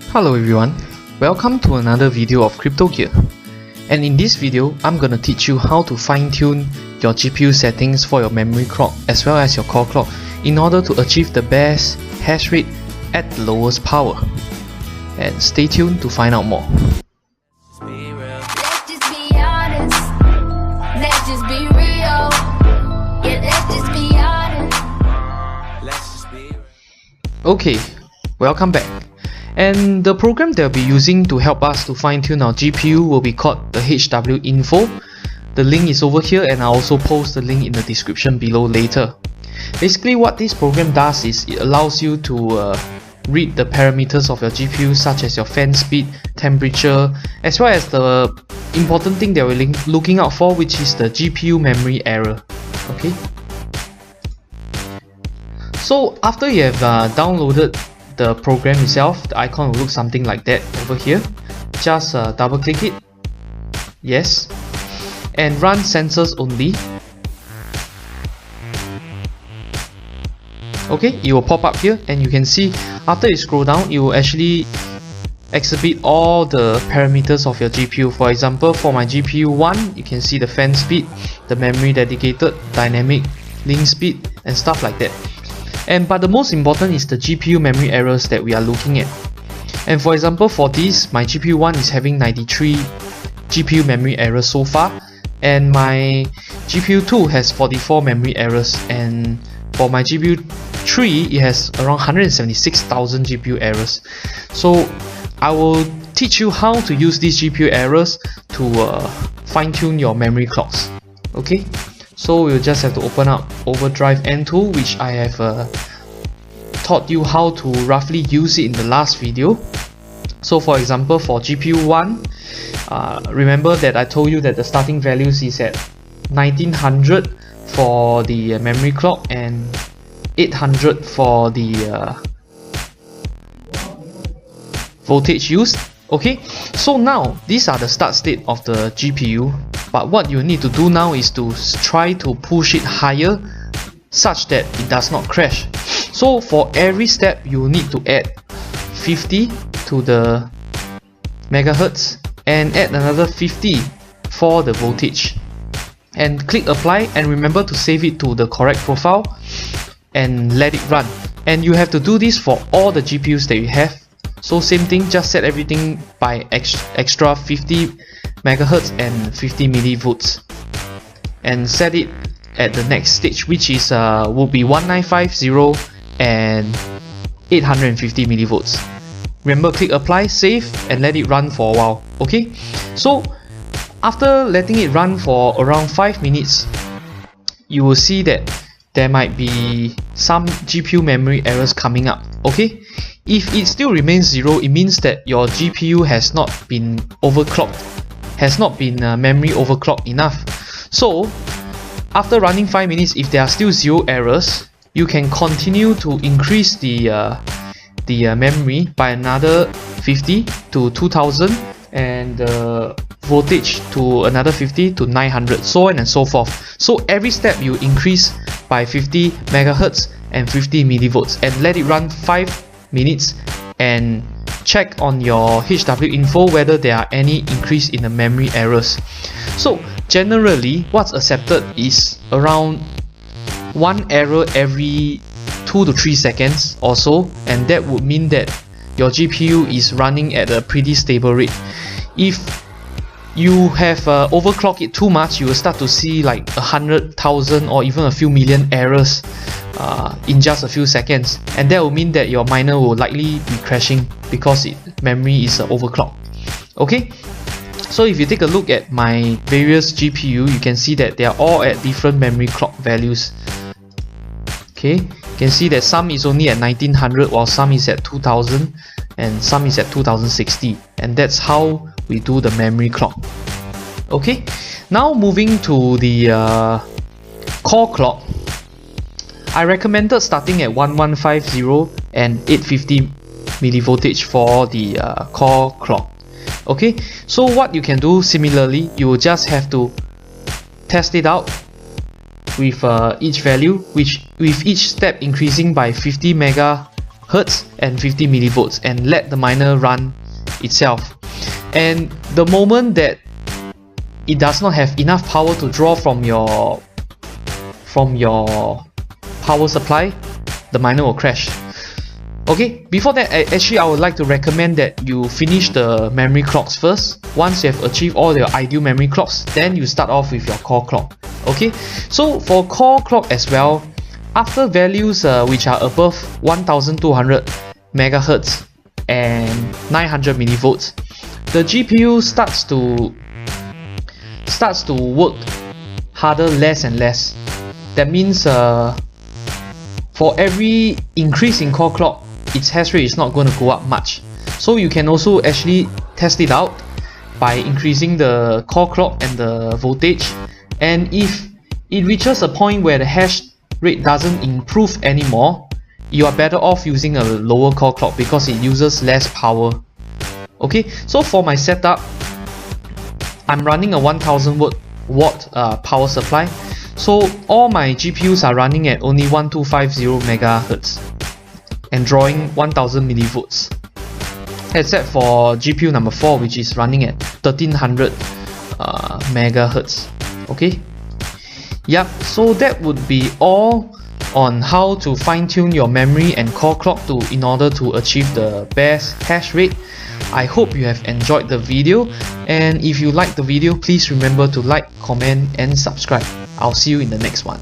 Hello everyone, welcome to another video of Crypto Gear. And in this video, I'm gonna teach you how to fine-tune your GPU settings for your memory clock as well as your core clock in order to achieve the best hash rate at the lowest power. And stay tuned to find out more. Okay, welcome back. And the program that we'll be using to help us to fine-tune our GPU will be called the HW Info. The link is over here, and I'll also post the link in the description below later. Basically what this program does is it allows you to read the parameters of your GPU, such as your fan speed, temperature, as well as the important thing that we're looking out for, which is the GPU memory error. Okay. So after you have downloaded the program itself, the icon will look something like that over here. Just double click it, yes, and run sensors only. Okay, it will pop up here, and you can see after you scroll down, it will actually exhibit all the parameters of your GPU. For example, for my GPU 1, you can see the fan speed, the memory dedicated, dynamic, link speed, and stuff like that. But the most important is the GPU memory errors that we are looking at. And for example, for this, my GPU 1 is having 93 GPU memory errors so far, and my GPU 2 has 44 memory errors, and for my GPU 3, it has around 176,000 GPU errors. So I will teach you how to use these GPU errors to fine-tune your memory clocks. Okay, so we'll just have to open up Overdrive N2, which I have taught you how to roughly use it in the last video. So for example, for GPU 1, remember that I told you that the starting values is at 1900 for the memory clock and 800 for the voltage used. Okay, so now these are the start state of the GPU, but what you need to do now is to try to push it higher such that it does not crash. So for every step you need to add 50 to the megahertz and add another 50 for the voltage, and click apply, and remember to save it to the correct profile and let it run. And you have to do this for all the GPUs that you have. So same thing, just set everything by extra 50 megahertz and 50 millivolts, and set it at the next stage, which is will be 1950 and 850 millivolts. Remember, click apply, save, and let it run for a while. Okay, so after letting it run for around 5 minutes, you will see that there might be some GPU memory errors coming up. Okay, if it still remains 0, it means that your GPU has not been overclocked, has not been memory overclocked enough. So after running 5 minutes, if there are still 0 errors, you can continue to increase the memory by another 50 to 2000, and voltage to another 50 to 900, so on and so forth. So every step you increase by 50 megahertz and 50 millivolts, and let it run 5 minutes, and check on your HW info whether there are any increase in the memory errors. So generally what's accepted is around 1 error every 2 to 3 seconds or so, and that would mean that your GPU is running at a pretty stable rate. If you have overclocked it too much, you will start to see like 100,000 or even a few million errors in just a few seconds, and that will mean that your miner will likely be crashing because memory is overclocked. Okay, so if you take a look at my various GPU, you can see that they are all at different memory clock values. Okay, you can see that some is only at 1900, while some is at 2000, and some is at 2060, and that's how we do the memory clock. Okay, now moving to the core clock, I recommended starting at 1150 and 850 millivoltage for the core clock. Okay, so what you can do similarly, you will just have to test it out with each value, which with each step increasing by 50 mega Hz and 50 millivolts and let the miner run itself. And the moment that it does not have enough power to draw from your power supply, the miner will crash. Okay, before that, actually I would like to recommend that you finish the memory clocks first. Once you have achieved all your ideal memory clocks, then you start off with your core clock. Okay, so for core clock as well, after values which are above 1200 megahertz and 900 millivolts, the GPU starts to work harder less and less. That means for every increase in core clock, its hash rate is not going to go up much. So you can also actually test it out by increasing the core clock and the voltage, and if it reaches a point where the hash rate doesn't improve anymore, you are better off using a lower core clock because it uses less power. Okay, so for my setup, I'm running a 1000 watt power supply, so all my GPUs are running at only 1250 megahertz and drawing 1000 millivolts, except for GPU number 4, which is running at 1300 megahertz. Okay, yep, so that would be all on how to fine-tune your memory and core clock in order to achieve the best hash rate. I hope you have enjoyed the video, and if you like the video, please remember to like, comment and subscribe. I'll see you in the next one.